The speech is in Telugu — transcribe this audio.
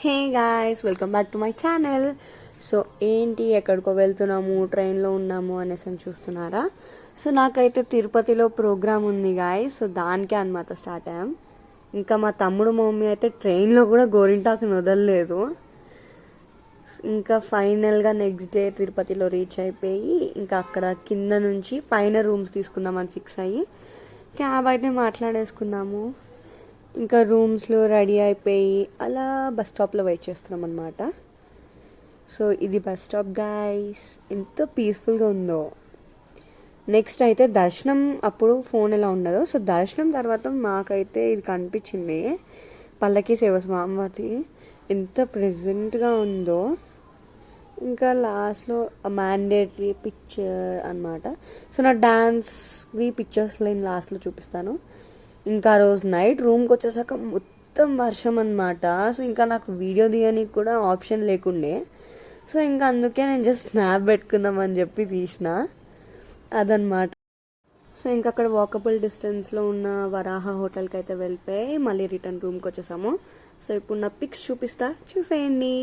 Hey guys, welcome back to my channel. So ఏంటి ఎక్కడికో వెళ్తున్నాము, ట్రైన్లో ఉన్నాము అనేసి అని చూస్తున్నారా? సో నాకైతే తిరుపతిలో ప్రోగ్రామ్ ఉంది గాయ్స్. సో దానికే అనమాట స్టార్ట్ అయ్యాం. ఇంకా మా తమ్ముడు మమ్మీ అయితే ట్రైన్లో కూడా గోరింటాకుని వదలలేదు. ఇంకా ఫైనల్గా నెక్స్ట్ డే తిరుపతిలో రీచ్ అయిపోయి ఇంకా అక్కడ కింద నుంచి పైన రూమ్స్ తీసుకుందామని ఫిక్స్ అయ్యి క్యాబ్ అయితే మాట్లాడేసుకున్నాము. ఇంకా రూమ్స్లో రెడీ అయిపోయి అలా బస్ స్టాప్లో వెయిట్ చేస్తున్నాం అనమాట. సో ఇది బస్ స్టాప్ గాయ్స్, ఎంతో పీస్ఫుల్గా ఉందో. నెక్స్ట్ అయితే దర్శనం అప్పుడు ఫోన్ ఎలా ఉండదు. సో దర్శనం తర్వాత మాకైతే ఇది కనిపించింది, పల్లకి సేవ స్వామివారి ఎంత ప్రెజెంట్గా ఉందో. ఇంకా లాస్ట్లో మ్యాండేటరీ పిక్చర్ అనమాట. సో నా డాన్స్వి పిక్చర్స్ నేను లాస్ట్లో చూపిస్తాను. ఇంకా రోజు నైట్ రూమ్కి వచ్చేసాక మొత్తం వర్షం అనమాట. సో ఇంకా నాకు వీడియో తీయడానికి కూడా ఆప్షన్ లేకుండే. సో ఇంకా అందుకే నేను జస్ట్ స్నాప్ పెట్టుకుందామని చెప్పి తీసిన అదనమాట. సో ఇంకా అక్కడ వాకబుల్ డిస్టెన్స్లో ఉన్న వరాహ హోటల్కి అయితే వెళ్ళిపోయి మళ్ళీ రిటర్న్ రూమ్కి వచ్చేసాము. సో ఇప్పుడు నా పిక్స్ చూపిస్తా, చూసేయండి.